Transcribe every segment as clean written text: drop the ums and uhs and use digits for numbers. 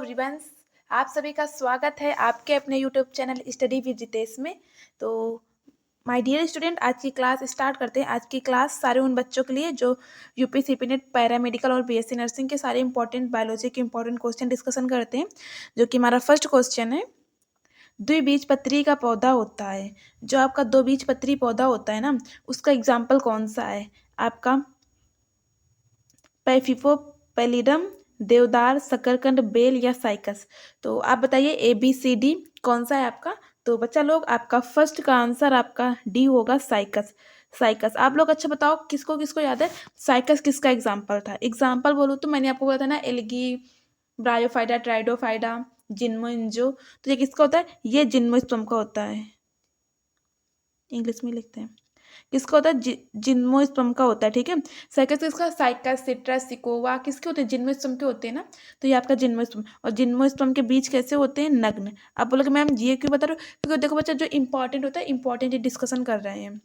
Everyone, आप सभी का स्वागत है आपके अपने YouTube channel study with Jitesh में। तो माय डियर स्टूडेंट, आज की क्लास स्टार्ट करते हैं। आज की क्लास सारे उन बच्चों के लिए जो यूपी सीपी नेट पैरामेडिकल और बीएससी नर्सिंग के सारे इंपॉर्टेंट बायोलॉजी के इंपॉर्टेंट क्वेश्चन डिस्कशन करते हैं। जो कि हमारा फर्स्ट क्वेश्चन है, द्विबीजपत्री का पौधा होता है, जो आपका दो बीजपत्री पौधा होता है ना, उसका एग्जाम्पल कौन सा है? आपका पैफिफोपेलिडम, देवदार, शकरकंद, बेल या साइकस। तो आप बताइए ABCD कौन सा है आपका। तो बच्चा लोग, आपका फर्स्ट का आंसर आपका डी होगा, साइकस। साइकस आप लोग अच्छा बताओ, किसको किसको याद है साइकस किसका एग्जाम्पल था? एग्जाम्पल बोलूँ तो मैंने आपको बोला था ना, एल्गी, ब्रायोफाइटा, ट्राइडोफाइटा, जिनमोइंजो। तो ये किसका होता है? ये जिम्नोस्पर्म का होता है। इंग्लिश में लिखते हैं, किसका होता है? जिम्नोस्पर्म का होता है। ठीक है, साइकस किसका? साइकस, सिट्रस, सिकोवा किसके होते हैं? जिम्नोस्पर्म के होते हैं ना। तो ये आपका जिम्नोस्पर्म, और जिम्नोस्पर्म के बीज कैसे होते हैं? नग्न। आप बोलोगे मैम ये क्यों बता रहे हो? क्योंकि देखो बच्चा, जो इंपॉर्टेंट होता है इंपॉर्टेंट डिस्कशन कर रहे हैं।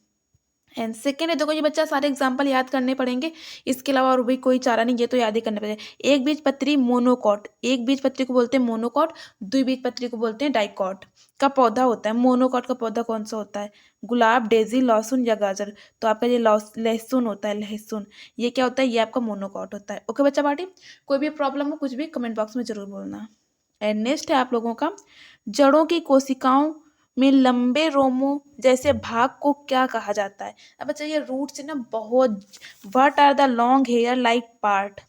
एंड सेकेंड है, देखो ये बच्चा सारे एग्जाम्पल याद करने पड़ेंगे, इसके अलावा और भी कोई चारा नहीं, ये तो याद ही करने पड़ेगा। एक बीज पत्री मोनोकॉट, एक बीज पत्री को बोलते हैं मोनोकॉट, द्विबीज पत्री को बोलते हैं डाइकॉट का पौधा होता है। मोनोकॉट का पौधा कौन सा होता है? गुलाब, डेजी, लहसुन या गाजर। तो आपका ये लहसुन होता है, लहसुन। ये क्या होता है? ये आपका मोनोकॉट होता है। ओके बच्चा पार्टी, कोई भी प्रॉब्लम हो कुछ भी कमेंट बॉक्स में जरूर बोलना। एंड नेक्स्ट है आप लोगों का, जड़ों की कोशिकाओं में लंबे रोमों जैसे भाग को क्या कहा जाता है? अब बच्चा ये रूट से ना बहुत, what are the long hair like part,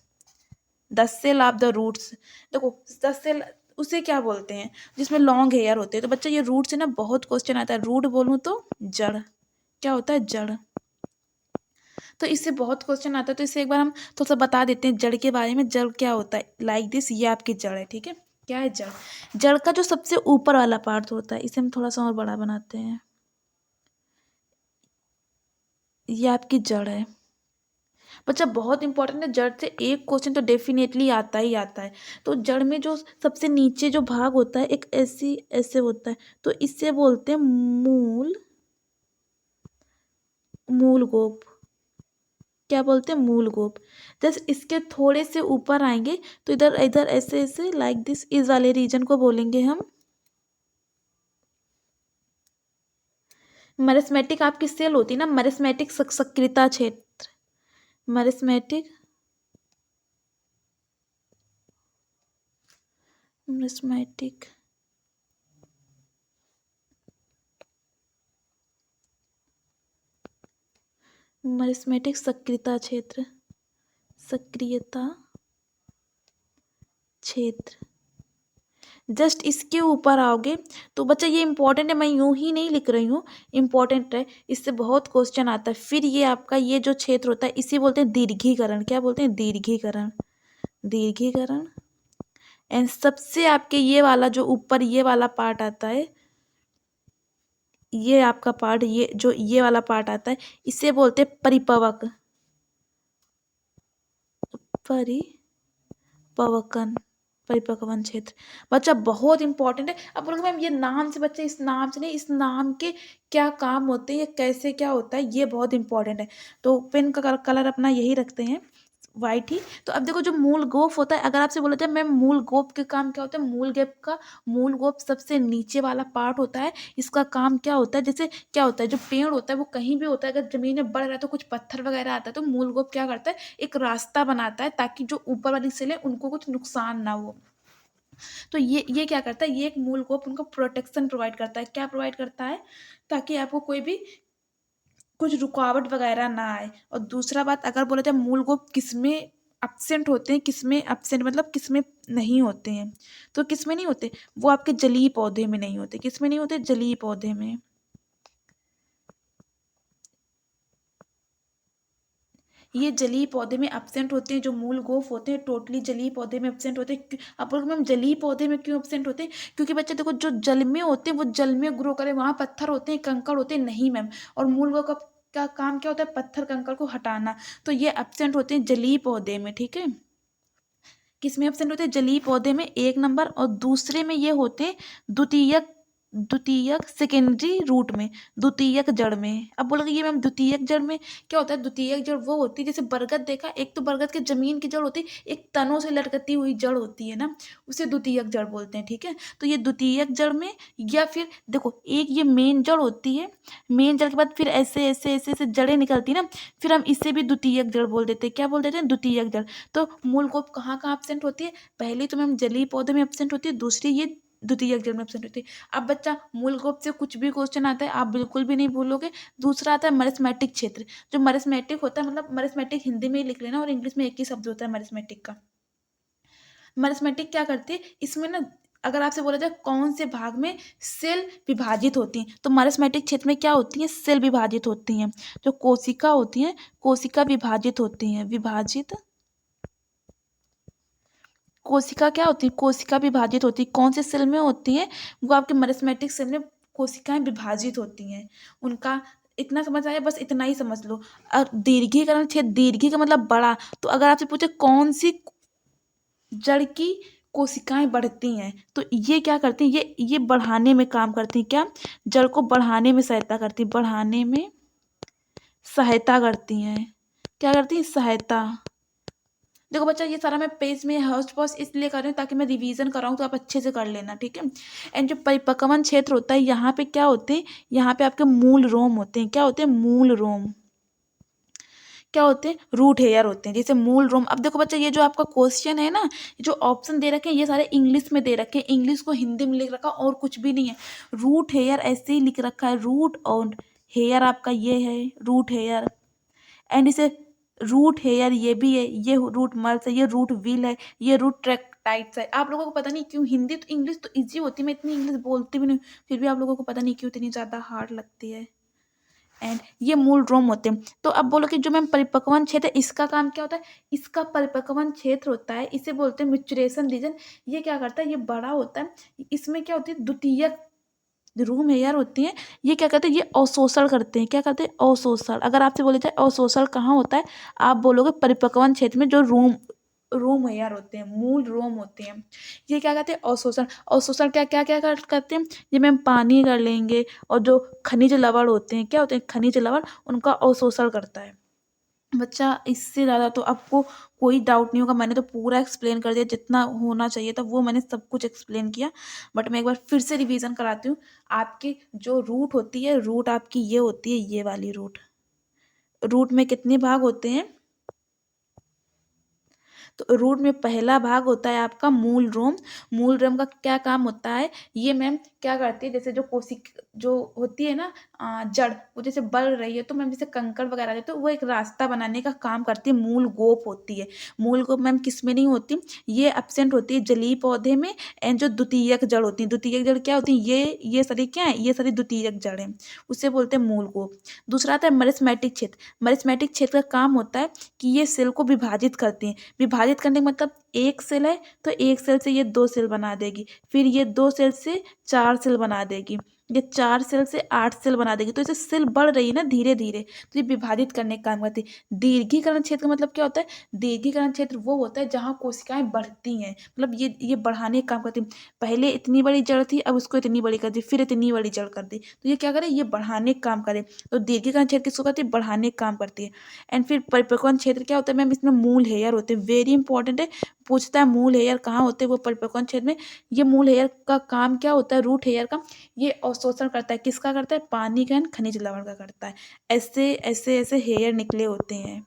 the cell of the roots. देखो द सेल, उसे क्या बोलते हैं जिसमें लॉन्ग हेयर होते हैं? तो बच्चा ये रूट से ना बहुत क्वेश्चन आता है। रूट बोलूँ तो जड़, क्या होता है? जड़। तो इससे बहुत क्वेश्चन आता है, तो इसे एक बार हम थोड़ा सा बता देते हैं जड़ के बारे में। जड़ क्या होता है? लाइक दिस, ये आपकी जड़ है। ठीक है, क्या है जड़? जड़ का जो सबसे ऊपर वाला पार्ट होता है, इसे हम थोड़ा सा और बड़ा बनाते हैं, ये आपकी जड़ है। बच्चा बहुत इंपॉर्टेंट है, जड़ से एक क्वेश्चन तो डेफिनेटली आता ही आता है। तो जड़ में जो सबसे नीचे जो भाग होता है, एक ऐसे होता है, तो इससे बोलते हैं मूल, मूल गोप। क्या बोलते हैं? मूल गोप। जस्ट इसके थोड़े से ऊपर आएंगे तो इधर इधर ऐसे ऐसे लाइक दिस, इस वाले रीजन को बोलेंगे हम मरिस्मेटिक। आपकी सेल होती है ना, मरिस्मेटिक सक्रियता क्षेत्र, मरिस्मेटिक, मरिस्मेटिक मरिस्मेटिक सक्रियता क्षेत्र, सक्रियता क्षेत्र। जस्ट इसके ऊपर आओगे तो बच्चा ये इंपॉर्टेंट है, मैं यूं ही नहीं लिख रही हूँ, इंपॉर्टेंट है, इससे बहुत क्वेश्चन आता है। फिर ये आपका ये जो क्षेत्र होता है, इसी बोलते हैं दीर्घीकरण। क्या बोलते हैं? दीर्घीकरण, दीर्घीकरण। एंड सबसे आपके ये वाला जो ऊपर ये वाला पार्ट आता है, ये आपका पार्ट, ये जो ये वाला पार्ट आता है, इसे बोलते हैं परिपवक, परिपवकन, परिपक्वन क्षेत्र। बच्चा बहुत इंपॉर्टेंट है। अब बोलोगे मैम ये नाम से, बच्चे इस नाम से नहीं, इस नाम के क्या काम होते हैं, ये कैसे क्या होता है, ये बहुत इंपॉर्टेंट है। तो पेन का कलर अपना यही रखते हैं, वाइट ही। तो अब देखो, जो मूल गोप होता है, अगर आपसे बोला जाए मैम मूल गोप के काम क्या होता है, मूल गोप का, मूल गोप सबसे नीचे वाला पार्ट होता है। इसका काम क्या होता है? जैसे क्या होता है, जो पेड़ होता है वो कहीं भी होता है, अगर जमीन में बढ़ रहा है तो कुछ पत्थर वगैरह आता है, तो मूल गोप क्या करता है? एक रास्ता बनाता है ताकि जो ऊपर वाली सेल है उनको कुछ नुकसान ना हो। तो ये क्या करता है? ये एक मूल गोप उनको प्रोटेक्शन प्रोवाइड करता है। क्या प्रोवाइड करता है? ताकि आपको कोई भी कुछ रुकावट वगैरह ना आए। और दूसरा बात, अगर बोला जाए मूल गोप किसमें एब्सेंट होते हैं, किसमें एब्सेंट मतलब किसमें नहीं होते हैं, तो किसमें नहीं होते? वो आपके जलीय पौधे में नहीं होते। किसमें नहीं होते? जलीय पौधे में। ये जलीय पौधे में एब्सेंट होते हैं, जो मूल गोफ होते हैं टोटली जलीय पौधे में एब्सेंट होते हैं। आप बोलोगे मैम जलीय पौधे में क्यों एब्सेंट होते हैं? क्योंकि बच्चे देखो, जो जल में होते हैं वो जल में ग्रो करे, वहां पत्थर होते हैं, कंकड़ होते हैं नहीं मैम। और मूल गोफ का काम क्या होता है? पत्थर कंकड़ को हटाना। तो ये एब्सेंट होते हैं जलीय पौधे में। ठीक है, किसमें एब्सेंट होते हैं? जलीय पौधे में, एक नंबर। और दूसरे में ये होते हैं द्वितीयक, द्वितीयक सेकेंडरी रूट में, द्वितीयक जड़ में। अब बोलोगे ये मैम द्वितीयक जड़ में क्या होता है? द्वितीयक जड़ वो होती है, जैसे बरगद देखा, एक तो बरगद की जमीन की जड़ होती है, एक तनों से लटकती हुई जड़ होती है ना, उसे द्वितीयक जड़ बोलते हैं। ठीक है, तो ये द्वितीयक जड़ में, या फिर देखो एक ये मेन जड़ होती है, मेन जड़ के बाद फिर ऐसे ऐसे ऐसे ऐसे जड़ें निकलती है ना, फिर हम इसे भी द्वितीयक जड़ बोल देते हैं। क्या बोल देते हैं? द्वितीयक जड़। तो मूल गोप कहाँ कहाँ एब्सेंट होती है? पहली तो मैम जलीय पौधे में एब्सेंट होती है, दूसरी ये द्वितीयक जड़ में एब्सेंट होती है। अब बच्चा मूल गोप से कुछ भी क्वेश्चन आता है आप बिल्कुल भी नहीं भूलोगे। दूसरा आता है मरिस्मेटिक क्षेत्र। जो मरिस्मेटिक होता है, मतलब मरिस्मेटिक हिंदी में ही लिख लेना, और इंग्लिश में एक ही शब्द होता है मरिस्मेटिक का। मरिस्मेटिक क्या करती है इसमें ना, अगर आपसे बोला जाए कौन से भाग में सेल विभाजित होती हैं, तो मरिस्मेटिक क्षेत्र में क्या होती है? सेल विभाजित होती हैं। जो कोशिका होती हैं, कोशिका विभाजित होती हैं, विभाजित कोशिका क्या होती है? कोशिका विभाजित होती है। कौन से सेल में होती है? वो आपके मरिस्मेटिक सेल में कोशिकाएं विभाजित होती हैं। उनका इतना समझ आया, बस इतना ही समझ लो। और दीर्घीकरण क्षेत्र, दीर्घी का मतलब बड़ा, तो अगर आपसे पूछे कौन सी जड़ की कोशिकाएं बढ़ती हैं, तो ये क्या करती हैं? ये बढ़ाने में काम करती हैं। क्या? जड़ को बढ़ाने में सहायता करती, बढ़ाने में सहायता करती हैं। क्या करती हैं? सहायता। देखो बच्चा ये सारा मैं पेज में हौच पौच इसलिए कर रही हूँ ताकि मैं रिवीजन कराऊँ, तो आप अच्छे से कर लेना। ठीक है, एंड जो परिपक्वन क्षेत्र होता है, यहाँ पे क्या होते हैं? यहाँ पे आपके मूल रोम होते हैं। क्या होते हैं? मूल रोम। क्या होते हैं? रूट हेयर होते हैं, जैसे मूल रोम। अब देखो बच्चा ये जो आपका क्वेश्चन है ना, जो ऑप्शन दे रखे हैं ये सारे इंग्लिश में दे रखे हैं, इंग्लिश को हिंदी में लिख रखा और कुछ भी नहीं है। रूट हेयर ऐसे ही लिख रखा है, रूट और हेयर आपका ये है रूट हेयर, एंड इसे रूट हेयर ये भी है, ये रूट मर्स है, ये रूट व्हील है, ये रूट ट्रैक्टाइट्स है। आप लोगों को पता नहीं क्यों, हिंदी तो इंग्लिश तो इजी होती है, मैं इतनी इंग्लिश बोलती भी नहीं, फिर भी आप लोगों को पता नहीं क्यों इतनी ज़्यादा हार्ड लगती है। एंड ये मूल रोम होते हैं। तो अब बोलो कि जो मैम परिपक्वन क्षेत्र है, इसका काम क्या होता है? इसका परिपक्वन क्षेत्र होता है, इसे बोलते हैं मैच्योरेशन रीजन। ये क्या करता है? ये बड़ा होता है। इसमें क्या होती है? द्वितीयक रूम हेयर होती हैं, ये क्या करते हैं? ये अवशोषण करते हैं। क्या करते हैं? अवशोषण। अगर आपसे बोले जाए अवशोषण कहाँ होता है, आप बोलोगे परिपक्वन क्षेत्र में, जो रोम रोम हेयर होते हैं, मूल रोम होते हैं, ये क्या कहते हैं? अवशोषण। अवशोषण क्या क्या क्या करते हैं? ये मैम पानी कर लेंगे, और जो खनिज लवण होते हैं, क्या होते हैं? खनिज लवण, उनका अवशोषण करता है। बच्चा इससे ज़्यादा तो आपको कोई डाउट नहीं होगा, मैंने तो पूरा एक्सप्लेन कर दिया, जितना होना चाहिए था वो मैंने सब कुछ एक्सप्लेन किया। बट मैं एक बार फिर से रिवीजन कराती हूँ। आपकी जो रूट होती है, रूट आपकी ये होती है, ये वाली रूट। रूट में कितने भाग होते हैं? तो रूट में पहला भाग होता है आपका मूल रोम। मूल रोम का क्या काम होता है? ये मैम क्या करती है, जैसे जो कोशिक जो होती है ना, जड़, वो जैसे बढ़ रही है, तो मैम जैसे कंकड़ वगैरह आते हैं, तो वो एक रास्ता बनाने का काम करती है, मूल गोप होती है। मूल गोप मैम किस में नहीं होती? ये एब्सेंट होती है जलीय पौधे में, एंड जो द्वितीयक जड़ होती है, द्वितीयक जड़ क्या होती है? ये सारी क्या है? ये सारी द्वितीयक जड़ है, उसे बोलते हैं मूल गोप। दूसरा आता है मरिस्मेटिक क्षेत्र। मरिस्मेटिक क्षेत्र का काम होता है कि ये सेल को विभाजित करते हैं। विभाजित करने का मतलब, एक सेल है तो एक सेल से ये दो सेल बना देगी, फिर ये दो सेल से चार सेल बना देगी, ये चार सेल से आठ सेल बना देगी, तो इसे सेल बढ़ रही है ना धीरे धीरे, तो ये विभाजित करने का काम करती है। दीर्घीकरण क्षेत्र का मतलब क्या होता है? दीर्घीकरण क्षेत्र वो होता है जहाँ कोशिकाएं बढ़ती हैं, मतलब ये बढ़ाने का काम करती है। पहले इतनी बड़ी जड़ थी, अब उसको इतनी बड़ी कर दी, फिर इतनी बड़ी जड़ कर दी, तो ये क्या करे? ये बढ़ाने का काम करे। तो दीर्घीकरण क्षेत्र किसको करती है? बढ़ाने का काम करती है। एंड फिर परिपक्वन क्षेत्र क्या होता है मैम? इसमें मूल हेयर होते हैं, वेरी इंपॉर्टेंट है, पूछता है मूल हेयर कहाँ होते हैं? वो परिपक्वन क्षेत्र में। ये मूल हेयर का काम क्या होता है? रूट हेयर का, ये अवशोषण करता है, किसका करता है? पानी का एंड खनिज लवण का करता है। ऐसे ऐसे ऐसे हेयर निकले होते हैं।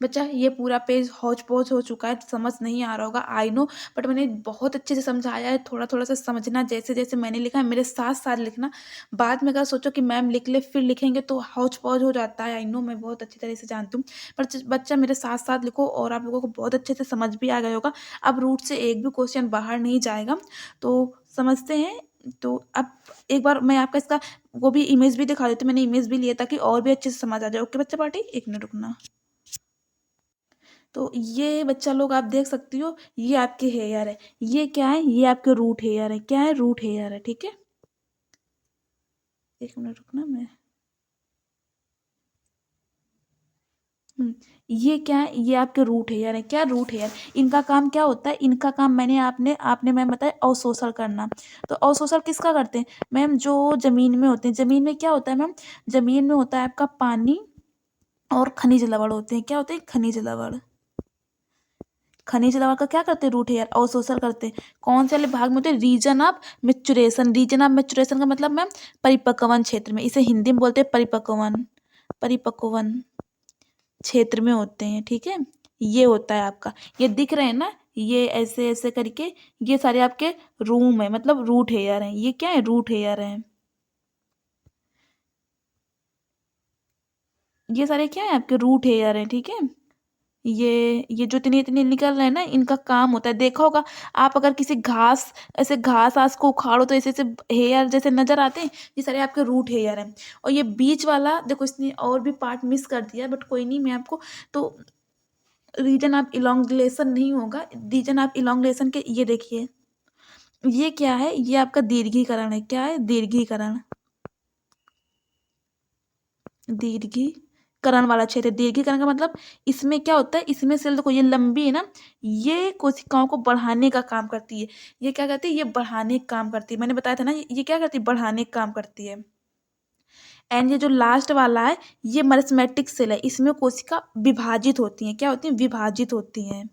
बच्चा ये पूरा पेज हौच पौच हो चुका है, समझ नहीं आ रहा होगा, आई नो, बट मैंने बहुत अच्छे से समझाया है। थोड़ा थोड़ा सा समझना, जैसे जैसे मैंने लिखा है मेरे साथ साथ लिखना। बाद में अगर सोचो कि मैम लिख ले फिर लिखेंगे तो हौच पौच हो जाता है, आई नो, मैं बहुत अच्छी तरह से जानती हूँ। पर बच्चा मेरे साथ साथ लिखो, और आप लोगों को बहुत अच्छे से समझ भी आ गया होगा। अब रूट से एक भी क्वेश्चन बाहर नहीं जाएगा, तो समझते हैं। तो अब एक बार मैं आपका इसका वो भी इमेज भी दिखा देती हूँ, मैंने इमेज भी लिया ताकि और भी अच्छे से समझ आ जाए। ओके बच्चा पार्टी, एक मिनट रुकना। तो ये बच्चा लोग आप देख सकती हो, ये आपके हेयर है, ये क्या है? ये आपके रूट हेयर है। क्या है? रूट हेयर है। ठीक है, एक मिनट रुकना, मैं ये क्या है, ये आपके रूट हेयर है। क्या रूट हेयर, इनका काम क्या होता है, इनका काम मैंने आपने आपने मैम बताया अवशोषण करना। तो अवशोषण किसका करते हैं मैम, जो जमीन में होते हैं। जमीन में क्या होता है मैम, जमीन में होता है आपका पानी और खनिज लवण होते हैं। क्या होते हैं, खनिज लवण। खनिज लवण का क्या करते हैं, रूट हेयर अवशोषण करते हैं। कौन से वाले भाग में होते हैं, region of maturation. Region of maturation का मतलब मैम परिपक्वन क्षेत्र में, इसे हिंदी में बोलते हैं परिपक्वन, परिपक्वन क्षेत्र में होते हैं। ठीक है, ये होता है आपका, ये दिख रहे हैं ना, ये ऐसे ऐसे करके, ये सारे आपके रूम है, मतलब रूट हेयर हैं। ये क्या है, रूट हेयर हैं। ये सारे क्या है, आपके रूट हेयर हैं। ठीक है, ये जो इतने इतने निकल रहे हैं ना, इनका काम होता है। देखा होगा आप, अगर किसी घास, ऐसे घास आस को उखाड़ो तो ऐसे ऐसे हेयर जैसे नजर आते हैं, ये सारे आपके रूट हेयर हैं। और ये बीच वाला देखो, इसने और भी पार्ट मिस कर दिया, बट कोई नहीं, मैं आपको तो रीजन ऑफ इलोंगुलेशन नहीं होगा, रीजन ऑफ इलोंगुलेशन के ये देखिए, ये क्या है, ये आपका दीर्घीकरण है। क्या है, दीर्घीकरण, दीर्घीकरण वाला क्षेत्र। दीर्घीकरण का मतलब इसमें क्या होता है, इसमें सेल देखो ये लंबी है ना, ये कोशिकाओं को बढ़ाने का काम करती है। ये क्या करती है, ये बढ़ाने का काम करती है। मैंने बताया था ना, ये क्या करती है, बढ़ाने का काम करती है। एंड ये जो लास्ट वाला है, ये मरिस्मेटिक सेल है। इसमें कोशिका विभाजित होती हैं। क्या होती हैं, विभाजित होती हैं,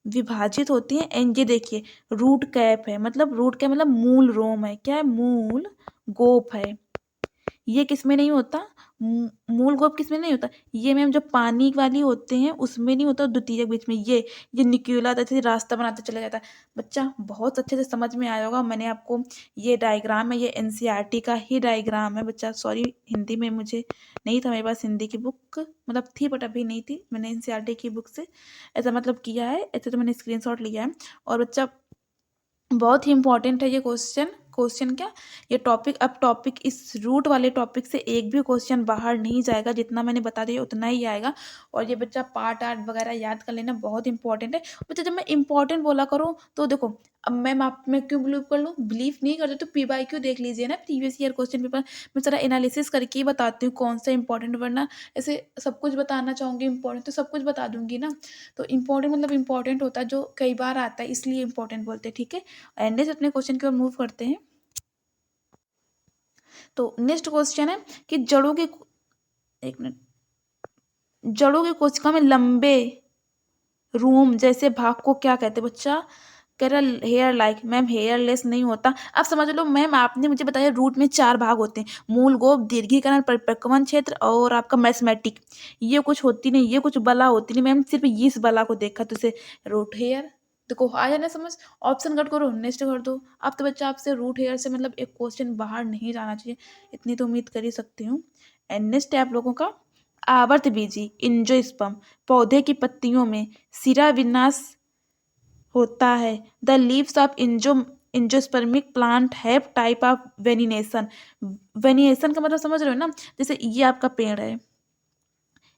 विभाजित होती हैं। एंड ये देखिए रूट कैप है, मतलब रूट कैप मतलब मूल रोम है। क्या है, मूल गोप है। ये किसमें नहीं होता, मूल गोप किसमें नहीं होता, ये मैम जो पानी वाली होते हैं उसमें नहीं होता, द्वितीयक बीच में। ये निक्यूला जैसे रास्ता बनाते चला जाता है। बच्चा बहुत अच्छे से समझ में आया होगा। मैंने आपको, ये डायग्राम है, ये एनसीईआरटी का ही डायग्राम है बच्चा। सॉरी, हिंदी में मुझे नहीं था मेरे पास हिंदी की बुक, मतलब थी बट अभी नहीं थी। मैंने एनसीईआरटी की बुक से ऐसा मतलब किया है, ऐसे तो मैंने स्क्रीनशॉट लिया है। और बच्चा बहुत ही इंपॉर्टेंट है ये क्वेश्चन। क्वेश्चन क्या, ये टॉपिक, अब टॉपिक इस रूट वाले टॉपिक से एक भी क्वेश्चन बाहर नहीं जाएगा, जितना मैंने बता दिया उतना ही आएगा। और ये बच्चा पार्ट आर्ट वगैरह याद कर लेना, बहुत इंपॉर्टेंट है बच्चा। जब मैं इंपॉर्टेंट बोला करूँ तो देखो, अब मैम आप मैं क्यों बिलीव कर लूँ, बिलीव नहीं करते तो PYQ देख लीजिए ना, प्रीवियस ईयर क्वेश्चन पेपर। मैं सारा एनालिसिस करके ही बताती हूँ कौन सा इंपॉर्टेंट, वरना ऐसे सब कुछ बताना चाहूँगी इंपॉर्टेंट तो सब कुछ बता दूंगी ना। तो इंपॉर्टेंट मतलब इंपॉर्टेंट होता है, जो कई बार आता है इसलिए इंपॉर्टेंट बोलते हैं। ठीक है, एंड नेक्स्ट अपने क्वेश्चन की ओर मूव करते हैं। तो नेक्स्ट क्वेश्चन है कि जड़ों के, एक मिनट, जड़ों की कोशिका में लंबे रूम जैसे भाग को क्या कहते हैं बच्चा, कह रहा hair like. Ma'am hair less नहीं होता, अब समझ लो मैम, आपने मुझे बताया रूट में 4 भाग होते हैं, मूल गोप, दीर्घीकरण, परिपक्वन क्षेत्र और आपका मैस्मेटिक। ये कुछ होती नहीं, ये कुछ बला होती नहीं मैम, सिर्फ इस बला को देखा तो इसे रूट हेयर। देखो आ जाना समझ, ऑप्शन कट करो, नेक्स्ट कर दो। अब तो बच्चा आपसे रूट हेयर से मतलब एक क्वेश्चन बाहर नहीं जाना चाहिए, इतनी तो उम्मीद कर ही सकती हूँ। एंड नेक्स्ट है आप लोगों का आवर्त बीजी इंजोस्पर्म। पौधे की पत्तियों में सिरा विन्यास होता है। The leaves of angiospermic plant have type of venation. Venation का मतलब समझ रहे हो ना, जैसे ये आपका पेड़ है,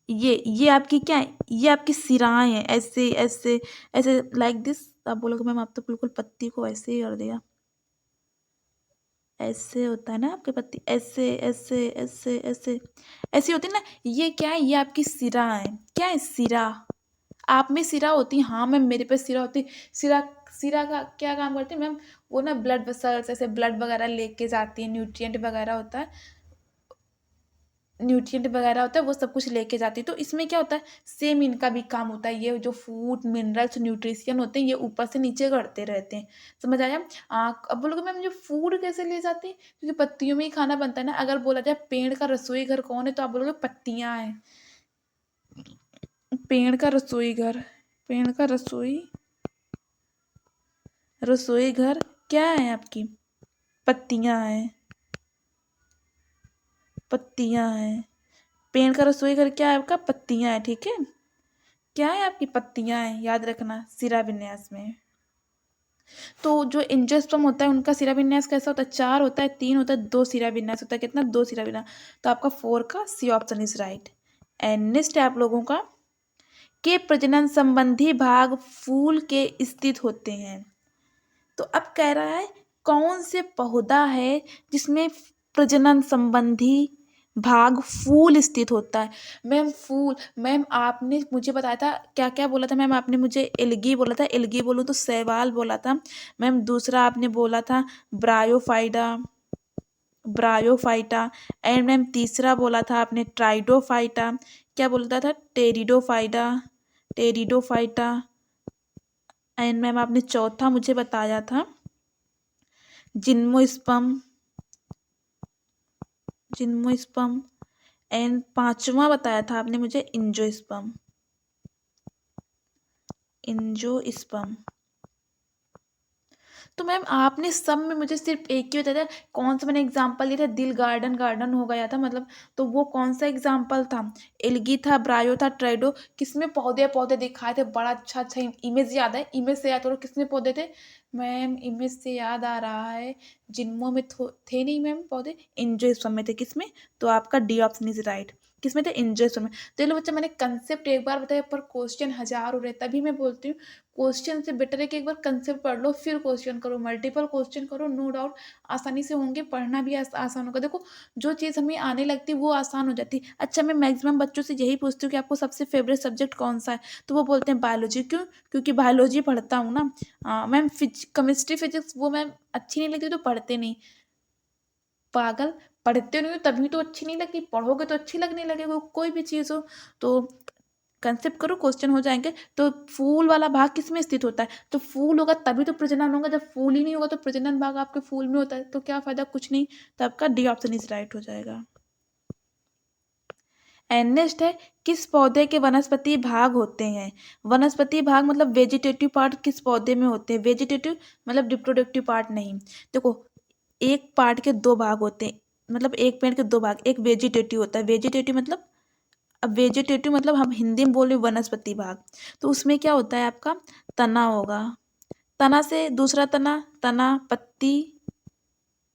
ये आपकी क्या है, ये आपकी सिराएं हैं, ऐसे ऐसे ऐसे लाइक दिस। आप बोलोगे मैम आप तो बिल्कुल पत्ती को ऐसे ही कर दिया, ऐसे होता है ना आपके पत्ती, ऐसे ऐसे ऐसे ऐसे ऐसी होती है ना। ये क्या है, ये आपकी सिरा है। क्या है, सिरा। आप में सिरा होती है, हाँ मैम मेरे पे सिरा होती है। सिरा, सिरा का क्या काम करती है मैम, वो ना ब्लड वेसल्स, ऐसे ब्लड वगैरह लेके जाती है, न्यूट्रिएंट वगैरह होता है, न्यूट्रिएंट वगैरह होता है, वो सब कुछ लेके जाती है। तो इसमें क्या होता है, सेम इनका भी काम होता है। ये जो फूड मिनरल्स न्यूट्रिशन होते हैं, ये ऊपर से नीचे करते रहते हैं। समझ आया। अब बोलोगे मैम जो फूड कैसे ले जाते हैं, क्योंकि पत्तियों में ही खाना बनता है ना। अगर बोला जाए पेड़ का रसोई घर कौन है, तो आप बोलोगे पत्तियां हैं। पेड़ का रसोई घर, पेड़ का रसोई, रसोई घर क्या है आपकी, पत्तियां हैं, पत्तियां हैं। पेड़ का रसोई घर क्या है आपका, पत्तियां हैं। ठीक है, क्या है आपकी, पत्तियां हैं, याद रखना सिरा विन्यास में। तो जो एंजियोस्पर्म होता है उनका सिरा विन्यास कैसा होता है, 4 होता है, 3 होता है, 2 सिरा विन्यास होता है। कितना, 2 सिरा विन्यास। तो आपका 4 का C option is right. And next है आप लोगों का, के प्रजनन संबंधी भाग फूल के स्थित होते हैं। तो अब कह रहा है कौन से पौधा है जिसमें प्रजनन संबंधी भाग फूल स्थित होता है। मैम फूल, मैम आपने मुझे बताया था क्या क्या बोला था मैम, आपने मुझे एल्गी बोला था, एल्गी बोलूँ तो शैवाल बोला था। मैम दूसरा आपने बोला था ब्रायोफाइटा, ब्रायोफाइटा। एंड मैम तीसरा बोला था आपने ट्राइडोफाइटा, क्या बोलता था टेरिडोफाइटा, टेरिडोफाइटा। एंड मैम आपने चौथा मुझे बताया था जिम्नोस्पर्म, जिम्नोस्पर्म। एंड पांचवा बताया था आपने मुझे इंजोस्पर्म, इंजोस्पर्म। तो मैम आपने सब में मुझे सिर्फ एक ही बताया था, कौन सा मैंने एग्जांपल लिया था, दिल गार्डन गार्डन हो गया था मतलब, तो वो कौन सा एग्जांपल था, एल्गी था, ब्रायो था, ट्रेडो, किसमें पौधे पौधे दिखाए थे, बड़ा अच्छा अच्छा इमेज याद है, इमेज से याद करो किसमें पौधे थे। मैम इमेज से याद आ रहा है, जिनमो में थे नहीं मैम पौधे, एंजियोस्पर्म में थे, किसमें, तो आपका डी ऑप्शन इज राइट, किसमें थे, एंजियोस्पर्म में। तो ये लो बच्चा मैंने कंसेप्ट एक बार बताया, पर क्वेश्चन हजार हो रहे, तभी मैं बोलती हूँ क्वेश्चन से बेटर है कि एक बार कंसेप्ट पढ़ लो फिर क्वेश्चन करो, मल्टीपल क्वेश्चन करो, नो डाउट आसानी से होंगे, पढ़ना भी आसान होगा। देखो जो चीज़ हमें आने लगती है वो आसान हो जाती है। अच्छा मैं मैक्सिमम बच्चों से यही पूछती हूँ कि आपको सबसे फेवरेट सब्जेक्ट कौन सा है, तो वो बोलते हैं बायोलॉजी। क्यों, क्योंकि बायोलॉजी पढ़ता हूँ ना। मैम केमिस्ट्री फिजिक्स वो मैम अच्छी नहीं लगती तो पढ़ते नहीं, पागल, पढ़ते नहीं हो तभी तो अच्छी नहीं लगती, पढ़ोगे तो अच्छी लगने लगेगी कोई भी चीज़ हो। तो कंसेप्ट करो क्वेश्चन हो जाएंगे। तो फूल वाला भाग किस में स्थित होता है, तो फूल होगा तभी तो प्रजनन होगा, जब फूल ही नहीं होगा तो प्रजनन भाग आपके फूल में होता है, तो क्या फायदा, कुछ नहीं। तो आपका डी ऑप्शन इज राइट हो जाएगा। एंड नेक्स्ट है, किस पौधे के वनस्पति भाग होते हैं, वनस्पति भाग मतलब वेजिटेटिव पार्ट किस पौधे में होते हैं, वेजिटेटिव मतलब रिप्रोडक्टिव पार्ट नहीं। देखो एक पार्ट के दो भाग होते हैं, मतलब एक पेड़ के दो भाग, एक वेजिटेटिव होता है, वेजिटेटिव मतलब, अब वेजिटेटिव मतलब हम हिंदी में बोल रहे वनस्पति भाग, तो उसमें क्या होता है आपका तना होगा, तना से दूसरा तना, तना पत्ती,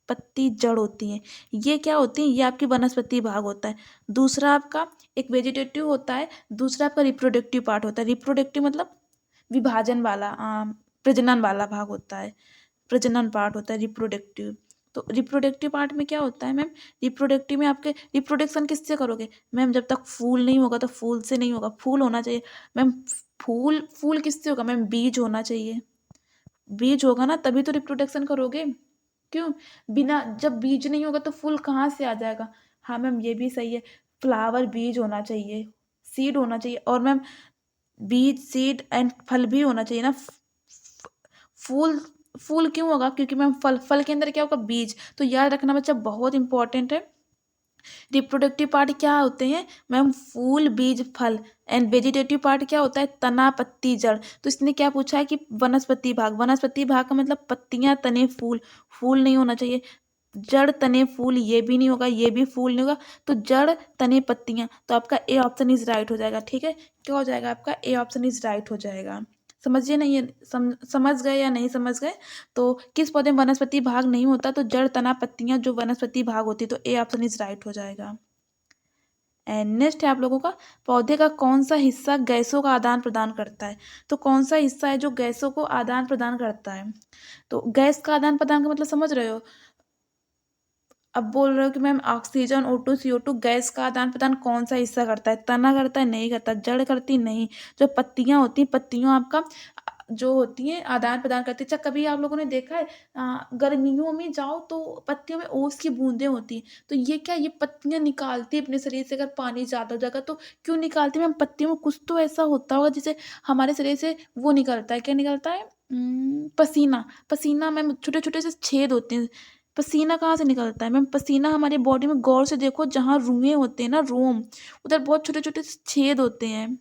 पत्ती जड़ होती है, ये क्या होती है, ये आपकी वनस्पति भाग होता है। दूसरा आपका एक वेजिटेटिव होता है, दूसरा आपका रिप्रोडक्टिव पार्ट होता है, रिप्रोडक्टिव मतलब विभाजन वाला, प्रजनन वाला भाग होता है, प्रजनन पार्ट होता है रिप्रोडक्टिव। तो रिप्रोडक्टिव पार्ट में क्या होता है मैम, रिप्रोडक्टिव में आपके रिप्रोडक्शन किससे करोगे मैम, जब तक फूल नहीं होगा तो फूल से नहीं होगा, फूल होना चाहिए मैम, फूल फूल किससे होगा मैम, बीज होना चाहिए, बीज होगा ना तभी तो रिप्रोडक्शन करोगे। क्यों, बिना जब बीज नहीं होगा तो फूल कहाँ से आ जाएगा। हाँ मैम ये भी सही है, फ्लावर बीज होना चाहिए, सीड होना चाहिए, और मैम बीज सीड एंड फल भी होना चाहिए ना। फूल, फूल क्यों होगा, क्योंकि मैम फल, फल के अंदर क्या होगा, बीज। तो याद रखना बच्चा बहुत इंपॉर्टेंट है। रिप्रोडक्टिव पार्ट क्या होते हैं मैम, फूल बीज फल। एंड वेजिटेटिव पार्ट क्या होता है, तना पत्ती जड़। तो इसने क्या पूछा है कि वनस्पति भाग, वनस्पति भाग का मतलब पत्तियां तने फूल, फूल नहीं होना चाहिए, जड़ तने फूल ये भी नहीं होगा, ये भी फूल नहीं होगा, तो जड़ तने पत्तियां, तो आपका ए ऑप्शन इज राइट हो जाएगा। ठीक है, क्या हो जाएगा आपका ए ऑप्शन इज राइट हो जाएगा। समझिए नहीं है, समझ गए या नहीं समझ गए। तो किस पौधे में वनस्पति भाग नहीं होता, तो जड़ तना पत्तियां जो वनस्पति भाग होती, तो ए ऑप्शन इज राइट हो जाएगा। एंड नेक्स्ट है आप लोगों का, पौधे का कौन सा हिस्सा गैसों का आदान प्रदान करता है, तो कौन सा हिस्सा है जो गैसों को आदान प्रदान करता है, तो गैस का आदान प्रदान का मतलब समझ रहे हो। अब बोल रहे हो कि ma'am oxygen O2 CO2 gas का आदान प्रदान कौन सा हिस्सा करता है, तना करता है, नहीं करता, जड़ करती नहीं, जो पत्तियां होती हैं, पत्तियों आपका जो होती हैं आदान प्रदान करती है। अच्छा कभी आप लोगों ने देखा है गर्मियों में जाओ तो पत्तियों में ओस की बूंदें होती हैं, तो ये क्या, ये पत्तियां निकालती है अपने शरीर से, अगर पानी ज़्यादा हो जाएगा तो क्यों निकालती है मैम, पत्तियों में कुछ तो ऐसा होता होगा जिसे हमारे शरीर से वो निकलता है, क्या निकलता है, पसीना, पसीना मैम, छोटे छोटे से छेद होते हैं, पसीना कहाँ से निकलता है मैम, पसीना हमारी बॉडी में गौर से देखो, जहाँ रुएं होते हैं ना, रोम, उधर बहुत छोटे छोटे से छेद होते हैं,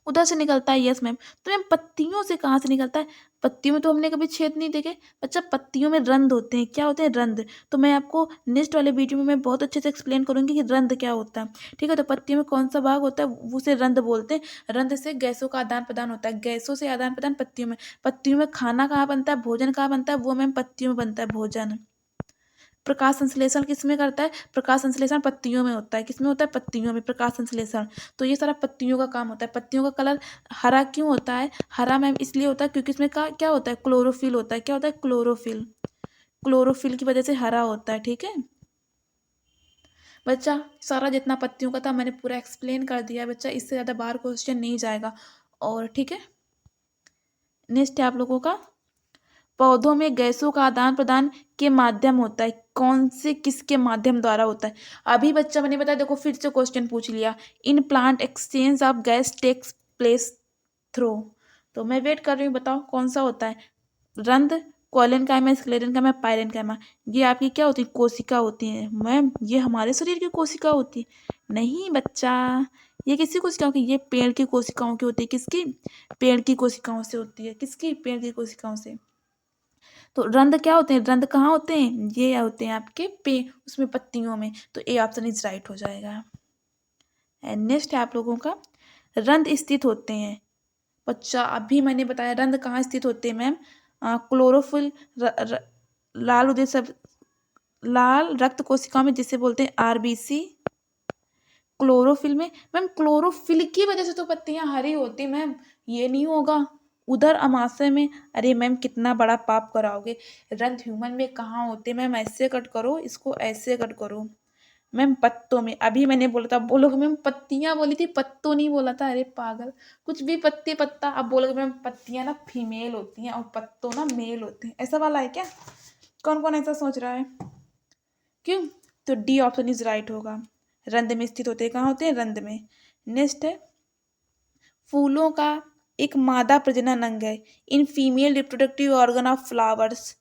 उधर से निकलता है, यस मैम। तो मैम पत्तियों से कहाँ से निकलता है, पत्तियों में तो हमने कभी छेद नहीं देखे बच्चा, पत्तियों में रंध्र होते हैं, क्या होते हैं, रंध्र। तो मैं आपको नेक्स्ट वाले वीडियो में मैं बहुत अच्छे से एक्सप्लेन करूंगी कि रंध्र क्या होता है। ठीक है, तो पत्तियों में कौन सा भाग होता है, उसे रंध्र बोलते हैं, रंध्र से गैसों का आदान प्रदान होता है, गैसों से आदान प्रदान पत्तियों में, पत्तियों में खाना कहाँ बनता है, भोजन कहाँ बनता है, वो मैम पत्तियों में बनता है भोजन। प्रकाश संश्लेषण किसमें करता है, प्रकाश संश्लेषण पत्तियों में होता है, किसमें होता है, पत्तियों में प्रकाश संश्लेषण। तो ये सारा पत्तियों का काम होता है। पत्तियों का कलर हरा क्यों होता है, हरा मैम इसलिए होता है क्योंकि इसमें का क्या होता है, क्लोरोफिल होता है, क्या होता है, क्लोरोफिल, क्लोरोफिल की वजह से हरा होता है। ठीक है, बच्चा सारा जितना पत्तियों का था मैंने पूरा एक्सप्लेन कर दिया है बच्चा, इससे ज़्यादा बाहर क्वेश्चन नहीं जाएगा। और ठीक है, नेक्स्ट है आप लोगों का, पौधों में गैसों का आदान प्रदान के माध्यम होता है, कौन से किसके माध्यम द्वारा होता है? अभी बच्चा मैंने बताया, देखो फिर से क्वेश्चन पूछ लिया, in plant exchange of gas takes place through. तो मैं वेट कर रही हूँ, बताओ कौन सा होता है? रंध्र, क्वेलेनकाइमा, स्क्लेरेनकाइमा, पाइरेनकाइमा। ये आपकी क्या होती है? कोशिका होती है मैम। ये हमारे शरीर की कोशिका होती है? नहीं बच्चा, ये किसी कोशिकाओं की? ये पेड़ की कोशिकाओं की होती है। किसकी? पेड़ की कोशिकाओं से होती है। किसकी? पेड़ की कोशिकाओं से। तो रंध्र क्या होते हैं? रंध्र कहाँ होते हैं? ये होते हैं आपके उसमें पत्तियों में। तो ए ऑप्शन इज राइट हो जाएगा। एंड नेक्स्ट है आप लोगों का, रंध्र स्थित होते हैं। बच्चा अभी मैंने बताया रंध्र कहाँ स्थित होते हैं मैम? क्लोरोफिल, लाल उदय सब, लाल रक्त कोशिका में, जिसे बोलते हैं आरबीसी। क्लोरोफिल में मैम, क्लोरोफिल की वजह से तो पत्तियां हरी होती मैम, ये नहीं होगा। उधर अमाशय में, अरे मैम कितना बड़ा पाप कराओगे। रंध्र ह्यूमन में कहाँ होते मैम? ऐसे कट करो इसको, ऐसे कट करो मैम, पत्तों में। अभी मैंने बोला था, बोलोगे मैम पत्तियां बोली थी, पत्तों नहीं बोला था। अरे पागल, कुछ भी पत्ती पत्ता। अब बोलोगे मैम पत्तियां ना फीमेल होती हैं और पत्तों ना मेल होते हैं, ऐसा वाला है क्या? कौन कौन ऐसा सोच रहा है? क्यों? तो डी ऑप्शन इज राइट होगा। रंध्र में स्थित होते हैं। कहाँ होते हैं? रंध्र में। नेक्स्ट है, फूलों का एक मादा प्रजनन अंग है in female reproductive organ of flowers.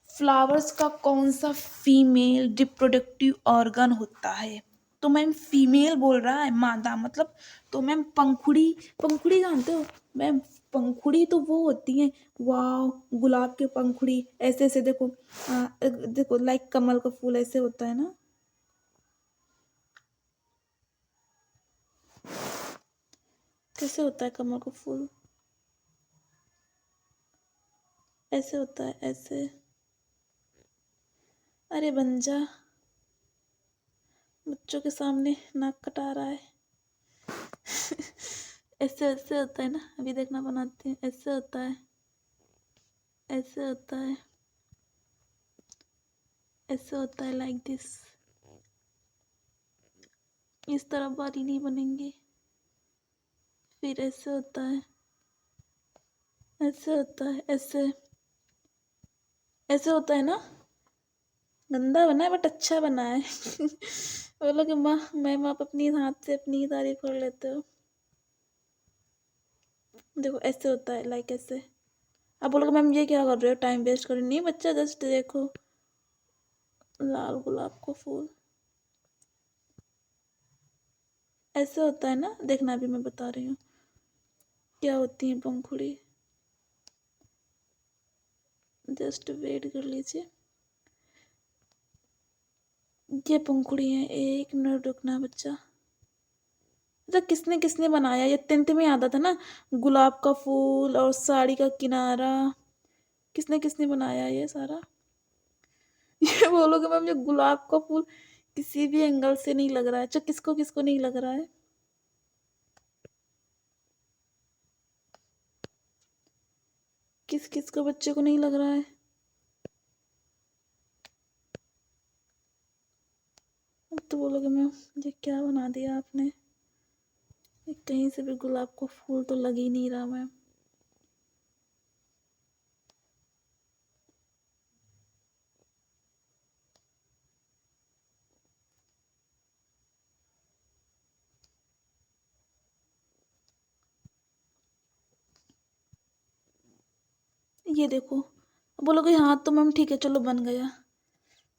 Flowers का कौन सा फीमेल रिप्रोडक्टिव ऑर्गन होता है? तो मैम फीमेल बोल रहा है, मादा मतलब। तो मैम पंखुड़ी, पंखुड़ी जानते हो मैम? पंखुड़ी तो वो होती है, वाह, गुलाब के पंखुड़ी ऐसे ऐसे देखो, देखो लाइक कमल का फूल ऐसे होता है ना। कैसे होता है कमल का फूल? ऐसे होता है, ऐसे। अरे बंजा, बच्चों के सामने नाक कटा रहा है। ऐसे ऐसे होता है ना, अभी देखना बनाती हूँ। ऐसे होता है, ऐसे होता है, ऐसे होता है, लाइक दिस। इस तरह बारी नहीं बनेंगे। फिर ऐसे होता है, ऐसे होता है, ऐसे ऐसे होता है ना। गंदा बना है बट अच्छा बना है। बोलो कि माँ, मैम आप अपनी हाथ से अपनी ही तारीफ कर लेते हो। देखो ऐसे होता है, लाइक ऐसे। अब बोलोगे मैम ये क्या कर रहे हो, टाइम वेस्ट कर रहे हो? नहीं बच्चा, जस्ट देखो, लाल गुलाब का फूल ऐसे होता है ना, देखना अभी मैं बता रही हूँ क्या होती है पंखुड़ी। जस्ट वेट कर लीजिए, ये पंखुड़ी है। एक मिनट रुकना बच्चा। अच्छा, किसने किसने बनाया ये? टेंथ में आता था ना, गुलाब का फूल और साड़ी का किनारा। किसने किसने बनाया ये सारा? ये बोलोगे मैम ये गुलाब का फूल किसी भी एंगल से नहीं लग रहा है। अच्छा, किसको किसको नहीं लग रहा है? किस किस को बच्चे को नहीं लग रहा है? अब तो बोलोगे मैम ये क्या बना दिया आपने, ये कहीं से भी गुलाब का फूल तो लग ही नहीं रहा मैम। ये देखो, बोलोगे हाँ तो मैम ठीक है चलो बन गया,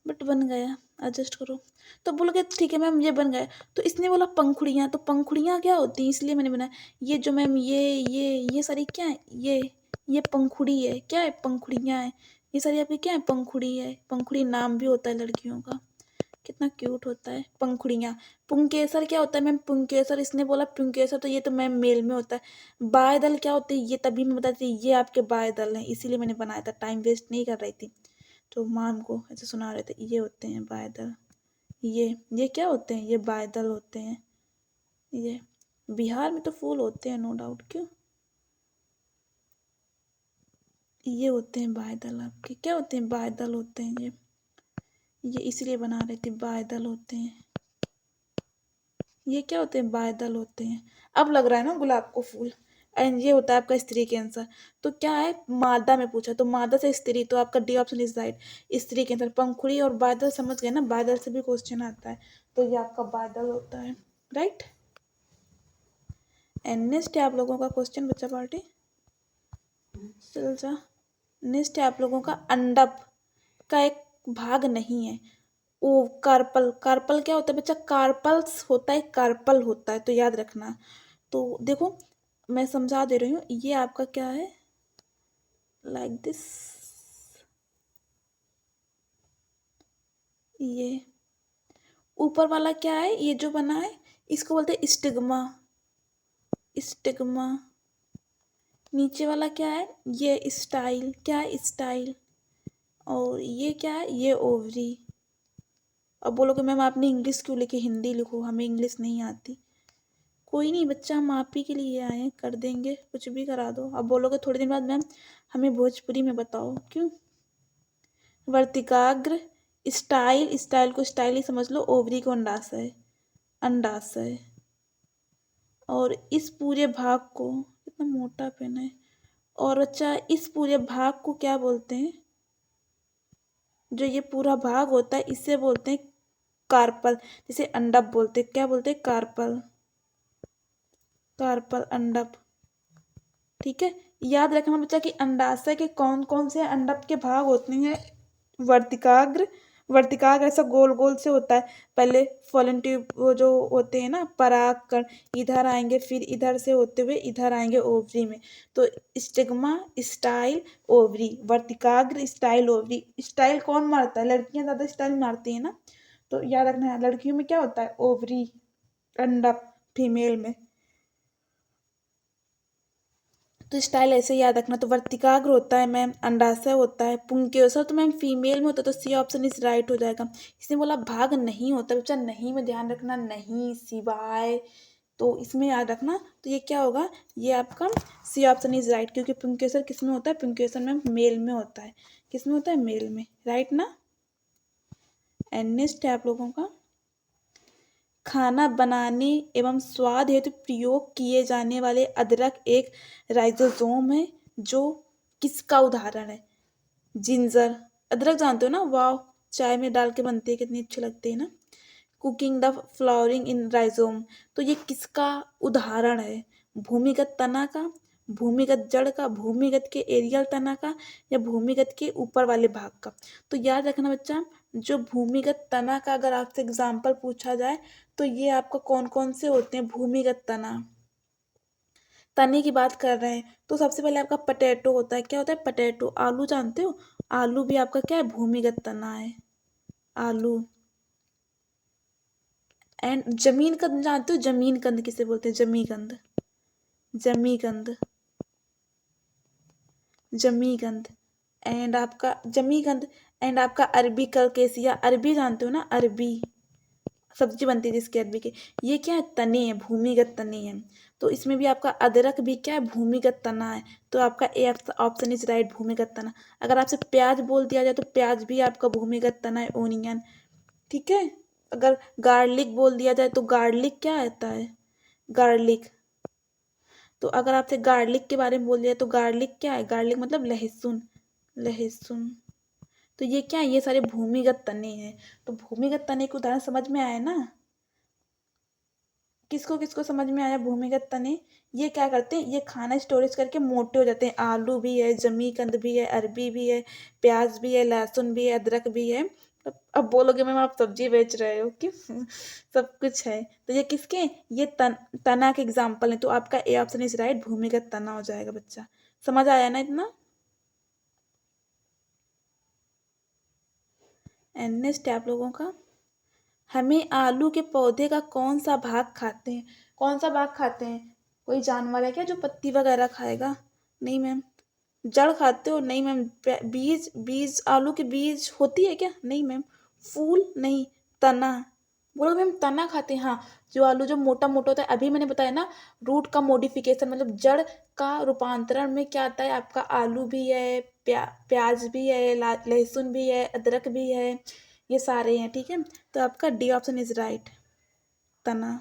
बट बन गया, एडजस्ट करो। तो बोलोगे ठीक है मैम ये बन गया। तो इसने बोला पंखुड़ियाँ, तो पंखुड़ियाँ क्या होती हैं, इसलिए मैंने बनाया। ये जो मैम ये सारी क्या है? ये पंखुड़ी है। क्या है? पंखुड़ियाँ है। ये सारी आपकी क्या है? पंखुड़ी है। पंखुड़ी नाम भी होता है लड़कियों का, कितना क्यूट होता है पंखुड़ियाँ। पुंकेसर क्या होता है मैम? पुंकेसर, इसने बोला पुंकेसर, तो ये तो मैम मेल में होता है। बायदल क्या होते हैं? ये तभी मैं बताती, ये आपके बायदल हैं, इसीलिए मैंने बनाया था, टाइम वेस्ट नहीं कर रही थी। तो मैम को ऐसे सुना रहे थे, ये होते हैं बादल। ये क्या होते हैं? ये बादल होते हैं। ये बिहार में तो फूल होते हैं नो डाउट, क्यों? ये होते हैं बादल, आपके क्या होते हैं? बादल होते हैं ये इसलिए बना रहे थे, बादल होते हैं। ये क्या होते हैं? बादल होते हैं। अब लग रहा है ना गुलाब को फूल। एंड ये होता है आपका स्त्री कैंसर। तो क्या है? मादा में पूछा, तो मादा से स्त्री, तो आपका डी ऑप्शन इज राइट। स्त्री कैंसर। पंखुड़ी और बादल समझ गए ना, बादल से भी क्वेश्चन आता है, तो ये आपका बादल होता है, राइट। एंड नेक्स्ट है आप लोगों का क्वेश्चन बच्चा पार्टी। चल जा। नेक्स्ट है आप लोगों का अंडप का एक भाग नहीं है। ओ कार्पल। कार्पल क्या होता है बच्चा? कार्पल्स होता है, कार्पल होता है, तो याद रखना। तो देखो मैं समझा दे रही हूँ, ये आपका क्या है, लाइक दिस, ये ऊपर वाला क्या है, ये जो बना है इसको बोलते हैं स्टिग्मा। स्टिग्मा। नीचे वाला क्या है? ये स्टाइल। क्या है? स्टाइल। और ये क्या है? ये ओवरी। अब बोलोगे मैम आपने इंग्लिश क्यों लिखी, हिंदी लिखो, हमें इंग्लिश नहीं आती। कोई नहीं बच्चा, हम आप ही के लिए आए हैं, कर देंगे, कुछ भी करा दो। अब बोलोगे थोड़े दिन बाद मैम हमें भोजपुरी में बताओ, क्यों? वर्तिकाग्र। स्टाइल। स्टाइल को स्टाइल ही समझ लो, ओवरी को अंडाशय। अंडाशय। और इस पूरे भाग को, कितना मोटा पेन है, और बच्चा इस पूरे भाग को क्या बोलते हैं? जो ये पूरा भाग होता है इसे बोलते हैं कार्पल। जैसे अंडप बोलते हैं, क्या बोलते हैं? कार्पल। कार्पल, अंडप। ठीक है। याद रखना बच्चा कि अंडाशय के कौन कौन से अंडप के भाग होते हैं? वर्तिकाग्र। वर्तिकाग्र ऐसा गोल गोल से होता है, पहले फॉलन ट्यूब वो जो होते हैं ना परागकण, इधर आएंगे, फिर इधर से होते हुए इधर आएंगे ओवरी में। तो स्टिग्मा, स्टाइल, ओवरी। वर्तिकाग्र, स्टाइल, ओवरी। स्टाइल कौन मारता है? लड़कियां ज्यादा स्टाइल मारती है ना, तो याद रखना है लड़कियों में क्या होता है? ओवरी, अंडप, फीमेल में। तो स्टाइल ऐसे याद रखना। तो वर्तिकाग्र होता है मैम, अंडाशय होता है, पुंकेसर तो मैम फीमेल में होता है, तो सी ऑप्शन इज राइट हो जाएगा। इसने बोला भाग नहीं होता बच्चा, नहीं में ध्यान रखना, नहीं सिवाय, तो इसमें याद रखना। तो ये क्या होगा? ये आपका सी ऑप्शन इज राइट, क्योंकि पुंकेसर किस में होता है? पुंकेसर मैम मेल में होता है। किस में होता है? मेल में, राइट ना। एंड नेक्स्ट है आप लोगों का, खाना बनाने एवं स्वाद हेतु प्रयोग किए जाने वाले अदरक एक राइजोसोम है, जो किसका उदाहरण है? जिंजर। अदरक जानते हो ना, वाह, चाय में डाल के बनती है, कितनी अच्छी लगती है ना। Cooking the flowering in rhizome, तो ये किसका उदाहरण है? भूमिगत तना का, भूमिगत जड़ का, भूमिगत के एरियल तना का, या भूमिगत के ऊपर वाले भाग का? तो याद रखना बच्चा, जो भूमिगत तना का अगर आपसे एग्जाम्पल पूछा जाए, तो ये आपका कौन कौन से होते हैं? भूमिगत तना, तने की बात कर रहे हैं, तो सबसे पहले आपका पटेटो होता है। क्या होता है? पटेटो। आलू जानते हो? आलू भी आपका क्या है? भूमिगत तना है, आलू। एंड जमीन कंद जानते हो? जमीन कंद किसे बोलते हैं? जमीकंद। जमीकंद। जमीकंद। एंड आपका जमीकंद। एंड आपका अरबी कलकेसिया, अरबी जानते हो ना? अरबी सब्जी बनती है जिसके, अरबी के, ये क्या है? तने हैं, भूमिगत तने हैं। तो इसमें भी आपका अदरक भी क्या है? भूमिगत तना है। तो आपका ए ऑप्शन इज राइट, भूमिगत तना। अगर आपसे प्याज बोल दिया जाए, तो प्याज भी आपका भूमिगत तना है, ओनियन। ठीक है। अगर गार्लिक बोल दिया जाए, तो गार्लिक क्या आता है? गार्लिक। तो अगर आपसे गार्लिक के बारे में बोल दिया, तो गार्लिक क्या है? गार्लिक मतलब लहसुन। लहसुन। तो ये क्या है? ये सारे भूमिगत तने हैं। तो भूमिगत तने के उदाहरण समझ में आए ना? किसको किसको समझ में आया भूमिगत तने? ये क्या करते हैं? ये खाना स्टोरेज करके मोटे हो जाते हैं। आलू भी है, जमीकंद भी है, अरबी भी है, प्याज भी है, लहसुन भी है, अदरक भी है। अब बोलोगे मैम आप सब्जी बेच रहे हो क्यों? सब कुछ है। तो ये किसके? ये तना के एग्जाम्पल है। तो आपका ए ऑप्शन इज राइट, भूमिगत तना हो जाएगा बच्चा। समझ आया ना इतना? एंड नेक्स्ट है आप लोगों का, हमें आलू के पौधे का कौन सा भाग खाते हैं? कौन सा भाग खाते हैं? कोई जानवर है क्या जो पत्ती वगैरह खाएगा? नहीं मैम। जड़ खाते हो? नहीं मैम। बीज, बीज आलू के बीज होती है क्या? नहीं मैम। फूल? नहीं। तना। बोलो मैम तना खाते हैं, हाँ। जो आलू जो मोटा मोटा होता है, अभी मैंने बताया ना, रूट का मॉडिफिकेशन मतलब जड़ का रूपांतरण में क्या आता है आपका? आलू भी है, प्याज भी है, लहसुन भी है, अदरक भी है, ये सारे हैं। ठीक है। तो आपका डी ऑप्शन इज राइट, तना।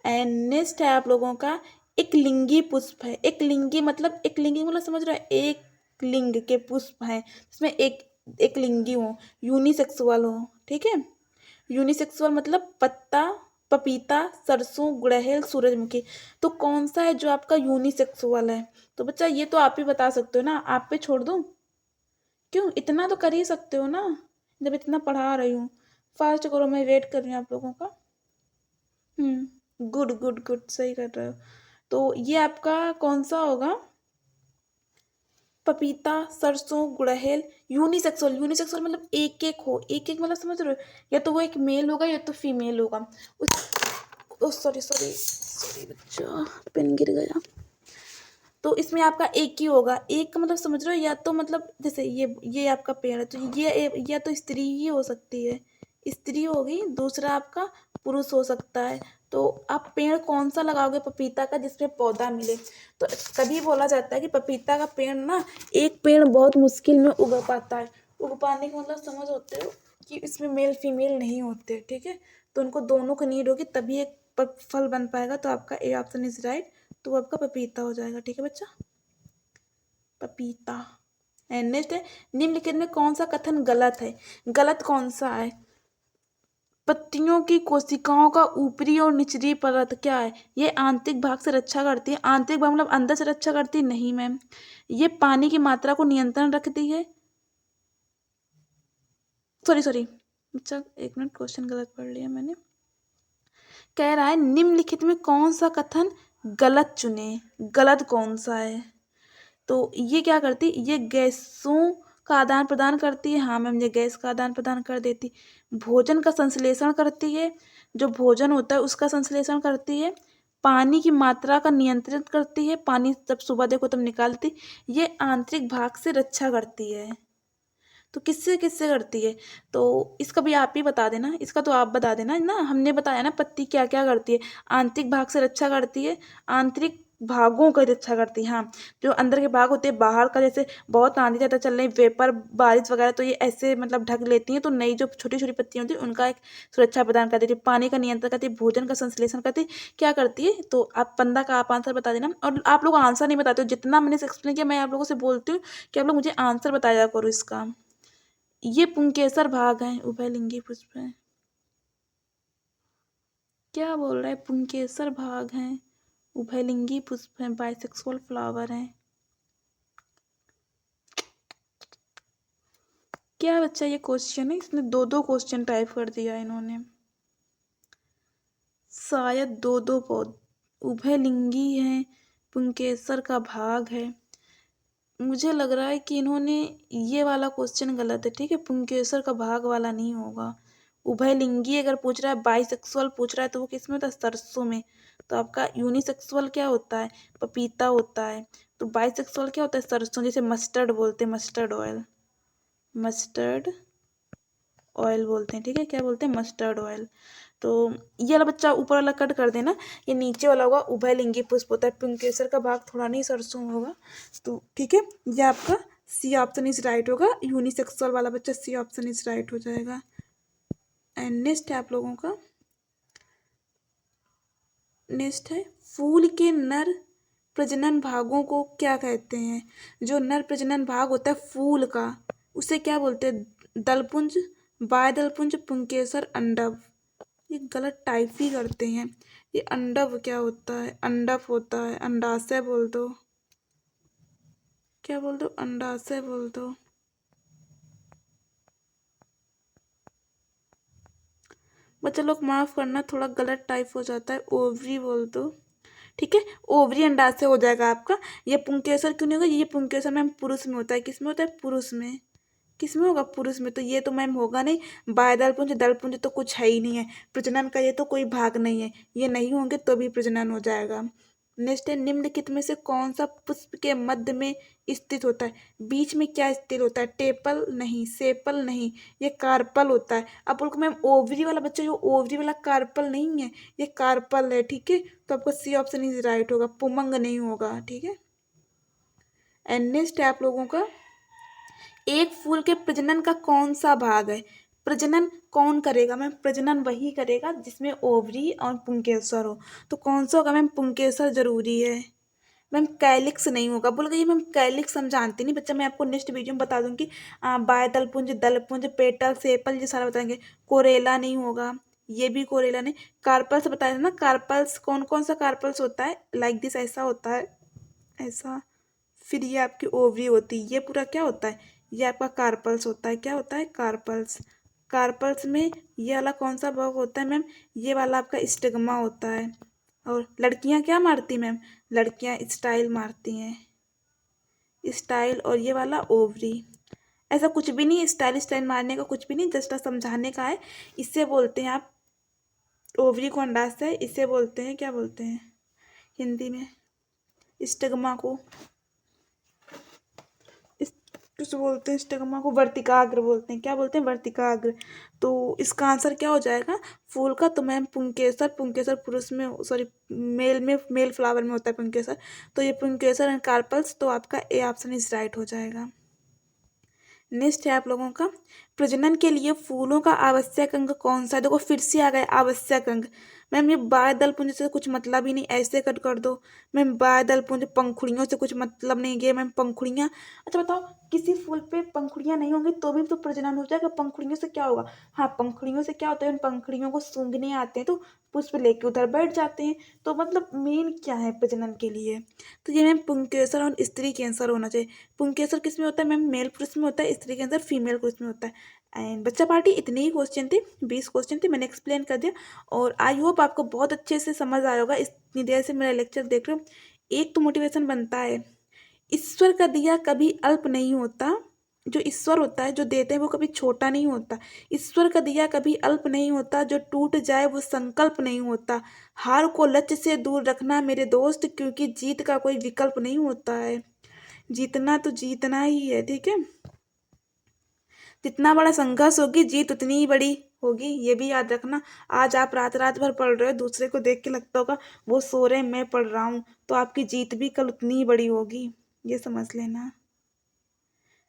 एंड नेक्स्ट है आप लोगों का एक लिंगी पुष्प है। एक लिंगी मतलब समझ रहे हो, एक लिंग के पुष्प हैं जिसमें एक लिंगी हो, यूनिसेक्सुअल हो, ठीक है। यूनिसेक्सुअल मतलब पत्ता, पपीता, सरसों, गुड़हल, सूरजमुखी। तो कौन सा है जो आपका यूनिसेक्सुअल है? तो बच्चा ये तो आप ही बता सकते हो ना, आप पे छोड़ दूं? क्यों, इतना तो कर ही सकते हो ना, जब इतना पढ़ा रही हूँ। फास्ट करो, मैं वेट कर रही हूँ आप लोगों का। गुड गुड गुड, सही कर रहे हो। तो ये आपका कौन सा होगा? पपीता, सरसों, गुड़हल, यूनिसेक्सुअल। यूनिसेक्सुअल मतलब एक एक हो, एक एक मतलब समझ रहे हो, या तो वो एक मेल होगा या तो फीमेल होगा। सॉरी सॉरी सॉरी बच्चा, पेन गिर गया। तो इसमें आपका एक ही होगा। एक का मतलब समझ रहे हो, या तो मतलब जैसे ये आपका पेड़ है, तो ये या तो स्त्री ही हो सकती है, स्त्री होगी, दूसरा आपका पुरुष हो सकता है। तो आप पेड़ कौन सा लगाओगे पपीता का जिसमें पौधा मिले? तो कभी बोला जाता है कि पपीता का पेड़ ना, एक पेड़ बहुत मुश्किल में उग पाता है। उग पाने का मतलब समझ होते हो कि इसमें मेल फीमेल नहीं होते, ठीक है। तो उनको दोनों की नीड होगी तभी एक फल बन पाएगा। तो आपका ए ऑप्शन इज राइट। तो वो आपका पपीता हो जाएगा, ठीक है बच्चा, पपीता। एंड नेक्स्ट है, निम्नलिखित में कौन सा कथन गलत है? गलत कौन सा है? पत्तियों की कोशिकाओं का ऊपरी और निचली परत क्या है? ये आंतरिक भाग से रक्षा करती है। आंतरिक भाग मतलब अंदर से रक्षा करती है? नहीं मैम। ये पानी की मात्रा को नियंत्रण रखती है। सॉरी सॉरी अच्छा, एक मिनट, क्वेश्चन गलत पढ़ लिया मैंने। कह रहा है निम्नलिखित में कौन सा कथन गलत चुने? गलत कौन सा है? तो ये क्या करती, ये गैसों का आदान प्रदान करती है। हाँ मैम, ये गैस का आदान प्रदान कर देती। भोजन का संश्लेषण करती है, जो भोजन होता है उसका संश्लेषण करती है। पानी की मात्रा का नियंत्रित करती है, पानी जब सुबह देखो तब निकालती। ये आंतरिक भाग से रक्षा करती है। तो किससे किससे करती है? तो इसका भी आप ही बता देना, इसका तो आप बता देना ना, हमने बताया ना पत्ती क्या क्या करती है। आंतरिक भाग से रक्षा करती है, आंतरिक भागों का रक्षा करती है। हाँ, जो अंदर के भाग होते हैं, बाहर का जैसे बहुत आंधी ज़्यादा चल रही, वेपर, बारिश वगैरह, तो ये ऐसे मतलब ढक लेती हैं। तो नई जो छोटी छोटी पत्तियाँ होती हैं उनका एक सुरक्षा प्रदान करती है। पानी का नियंत्रण करती है, भोजन का संश्लेषण करती है, क्या करती है? तो आप 15 का आप आंसर बता देना। और आप लोग आंसर नहीं बताते हो, जितना मैंने एक्सप्लेन किया मैं आप लोगों से बोलती हूँ कि आप लोग मुझे आंसर बताया करो इसका। ये पुंकेसर भाग है, उभयलिंगी पुष्प है। क्या बोल रहा है? पुंकेसर भाग है, उभयलिंगी पुष्प है, बाइसेक्सुअल फ्लावर है। क्या बच्चा ये क्वेश्चन है? इसने दो दो क्वेश्चन टाइप कर दिया इन्होंने, शायद दो दो पौध। उभयलिंगी है, पुंकेसर का भाग है। मुझे लग रहा है कि इन्होंने ये वाला क्वेश्चन गलत है, ठीक है। पुंकेसर का भाग वाला नहीं होगा। उभयलिंगी अगर पूछ रहा है, बाइसेक्सुअल पूछ रहा है, तो वो किस में होता है? सरसों में। तो आपका यूनिसेक्सुअल क्या होता है? पपीता होता है। तो बाइसेक्सुअल क्या होता है? सरसों, जैसे मस्टर्ड बोलते हैं, मस्टर्ड ऑयल, मस्टर्ड ऑयल बोलते हैं, ठीक है। क्या बोलते हैं? Mustard oil. तो ये वाला बच्चा ऊपर वाला कट कर देना, ये नीचे वाला होगा उभयलिंगी पुष्प होता है। पुंकेसर का भाग थोड़ा नहीं सरसों में होगा। तो ठीक है, ये आपका सी ऑप्शन इज राइट होगा। यूनिसेक्सुअल वाला बच्चा सी ऑप्शन इज राइट हो जाएगा। एंड नेक्स्ट है आप लोगों का, नेक्स्ट है फूल के नर प्रजनन भागों को क्या कहते हैं? जो नर प्रजनन भाग होता है फूल का, उसे क्या बोलते हैं? दलपुंज, बाह्यदलपुंज, पुंकेसर, अंडव। ये गलत टाइप ही करते हैं। ये अंडव क्या होता है? अंडव होता है, अंडाशय बोल दो। क्या बोल दो? अंडाशय बोल दो। बच्चे लोग माफ करना, थोड़ा गलत टाइप हो जाता है, ओवरी बोल दो, ठीक है। ओवरी अंडाशय हो जाएगा आपका। ये पुंकेसर क्यों नहीं होगा? ये पुंकेसर मैम पुरुष में होता है। किस में होता है? पुरुष में। किस में होगा? पुरुष में। तो ये तो मैम होगा नहीं। बाह्यदलपुंज, दलपुंज तो कुछ है ही नहीं है। प्रजनन का ये तो कोई भाग नहीं है, ये नहीं होंगे तो भी प्रजनन हो जाएगा। नेक्स्ट है, निम्नलिखित में से कौन सा पुष्प के मध्य में स्थित होता है? बीच में क्या स्थित होता है? टेपल नहीं, सेपल नहीं, ये कार्पल होता है। अब बोलो मैम ओवरी वाला बच्चा, जो ओवरी वाला कार्पल नहीं है, ये कार्पल है, ठीक है। तो आपका सी ऑप्शन इज राइट होगा, पुमंग नहीं होगा, ठीक है। एंड नेक्स्ट है आप लोगों का, एक फूल के प्रजनन का कौन सा भाग है? प्रजनन कौन करेगा मैम? प्रजनन वही करेगा जिसमें ओवरी और पुंकेसर हो। तो कौन सा होगा मैम? पुंकेसर जरूरी है मैम। कैलिक्स नहीं होगा। बोल गई मैम कैलिक्स हम जानते नहीं बच्चा, मैं आपको नेक्स्ट वीडियो में बता दूंगी। बाह्यदलपुंज, दलपुंज, पेटल, सेपल, ये सारा बताएंगे। कोरेला नहीं होगा, ये भी कोरेला नहीं। कार्पल्स बताया था ना, कार्पल्स कौन कौन सा कार्पल्स होता है? लाइक दिस, ऐसा होता है, ऐसा। फिर ये आपकी ओवरी होती है, ये पूरा क्या होता है? ये आपका कार्पल्स होता है। क्या होता है? कार्पल्स। कार्पल्स में ये वाला कौन सा भाग होता है मैम? ये वाला आपका स्टिग्मा होता है। और लड़कियां क्या मारती मैम? लड़कियां स्टाइल मारती हैं, स्टाइल। और ये वाला ओवरी। ऐसा कुछ भी नहीं है, स्टाइल स्टाइल मारने का कुछ भी नहीं, जस्ट समझाने का है। इससे बोलते हैं आप, ओवरी को अंडाशय है, इसे बोलते हैं, क्या बोलते हैं हिंदी में? स्टिग्मा को। किस बोलते हैं? स्टिग्मा को वर्तिकाग्र बोलते हैं। क्या बोलते हैं? वर्तिकाग्र। तो इसका आंसर क्या हो जाएगा फूल का? तो मैम पुंकेसर। पुंकेसर पुरुष में, सॉरी मेल में, मेल फ्लावर में होता है पुंकेसर। तो ये पुंकेसर एंड कार्पल्स, तो आपका ए ऑप्शन इज राइट हो जाएगा। नेक्स्ट है आप लोगों का, प्रजनन के लिए फूलों का आवश्यक अंग कौन सा है? देखो फिर से आ गए आवश्यक अंग। मैम ये बाह्य पुंज से कुछ मतलब ही नहीं, ऐसे कट कर दो। मैम बाह्य पुंज पंखुड़ियों से कुछ मतलब नहीं, ये मैम पंखुड़ियाँ। अच्छा बताओ, किसी फूल पे पंखुड़ियाँ नहीं होंगी तो भी तो प्रजनन हो जाएगा। पंखुड़ियों से क्या होगा? हाँ, पंखुड़ियों से क्या होता है? उन पंखुड़ियों को सूंघने आते हैं तो पुष्प लेके उधर बैठ जाते हैं। तो मतलब मेन क्या है प्रजनन के लिए? तो ये मैम पुंकेसर और स्त्री कैंसर होना चाहिए। पुंकेसर किस में होता है मैम? मेल पुरुष में होता है। स्त्री कैंसर फीमेल पुरुष में होता है। एंड बच्चा पार्टी इतने ही क्वेश्चन थे, 20 क्वेश्चन थे, मैंने एक्सप्लेन कर दिया। और आई होप आपको बहुत अच्छे से समझ आया होगा। इतनी देर से मेरा लेक्चर देख रहे हो, एक तो मोटिवेशन बनता है, ईश्वर का दिया कभी अल्प नहीं होता। जो ईश्वर होता है, जो देते हैं, वो कभी छोटा नहीं होता। ईश्वर का दिया कभी अल्प नहीं होता, जो टूट जाए वो संकल्प नहीं होता। हार को लक्ष्य से दूर रखना मेरे दोस्त, क्योंकि जीत का कोई विकल्प नहीं होता है। जीतना तो जीतना ही है, ठीक है। जितना बड़ा संघर्ष होगी, जीत उतनी ही बड़ी होगी, ये भी याद रखना। आज आप रात रात भर पढ़ रहे हो, दूसरे को देख के लगता होगा वो सो रहे हैं, मैं पढ़ रहा हूँ, तो आपकी जीत भी कल उतनी ही बड़ी होगी, ये समझ लेना,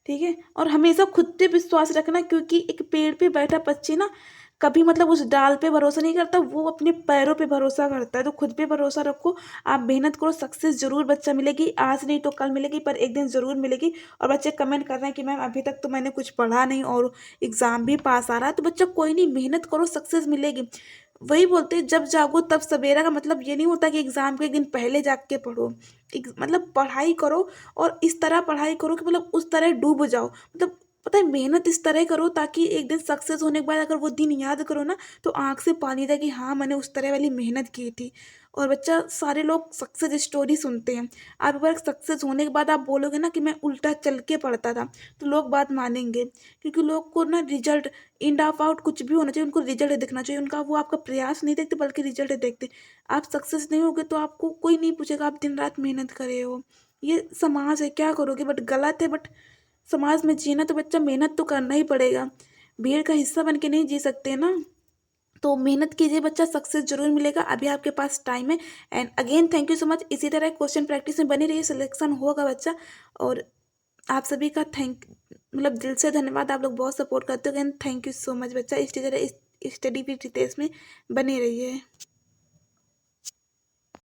ठीक है। और हमेशा खुद पे विश्वास रखना, क्योंकि एक पेड़ पे बैठा पक्षी ना कभी मतलब उस डाल पे भरोसा नहीं करता, वो अपने पैरों पे भरोसा करता है। तो खुद पे भरोसा रखो, आप मेहनत करो, सक्सेस जरूर बच्चा मिलेगी। आज नहीं तो कल मिलेगी, पर एक दिन जरूर मिलेगी। और बच्चे कमेंट कर रहे हैं कि मैम अभी तक तो मैंने कुछ पढ़ा नहीं और एग्जाम भी पास आ रहा है। तो बच्चा कोई नहीं, मेहनत करो, सक्सेस मिलेगी। वही बोलते हैं जब जागो तब सवेरा, का मतलब ये नहीं होता कि एग्जाम के एक दिन पहले जाग के पढ़ो। मतलब पढ़ाई करो, और इस तरह पढ़ाई करो कि मतलब उस तरह डूब जाओ। मतलब पता है, मेहनत इस तरह करो ताकि एक दिन सक्सेस होने के बाद अगर वो दिन याद करो ना, तो आंख से पानी था कि हाँ मैंने उस तरह वाली मेहनत की थी। और बच्चा, सारे लोग सक्सेस स्टोरी सुनते हैं। आप एक बार सक्सेस होने के बाद आप बोलोगे ना कि मैं उल्टा चल के पढ़ता था, तो लोग बात मानेंगे। क्योंकि लोग को ना रिजल्ट, इन ऑफ आउट कुछ भी होना चाहिए, उनको रिजल्ट दिखना चाहिए। उनका वो आपका प्रयास नहीं देखते, बल्कि रिजल्ट देखते। आप सक्सेस नहीं होगे तो आपको कोई नहीं पूछेगा आप दिन रात मेहनत करे हो। ये समाज है, क्या करोगे, बट गलत है। बट समाज में जीना तो बच्चा मेहनत तो करना ही पड़ेगा, भीड़ का हिस्सा बन के नहीं जी सकते ना। तो मेहनत कीजिए बच्चा, सक्सेस जरूर मिलेगा, अभी आपके पास टाइम है। And again thank you so much. इसी तरह क्वेश्चन प्रैक्टिस में बनी रहिए, सिलेक्शन होगा बच्चा। और आप सभी का थैंक, मतलब दिल से धन्यवाद, आप लोग बहुत सपोर्ट करते हो। Again thank you so much बच्चा। इसी तरह इस स्टडी विद रितेश में बने रहिए।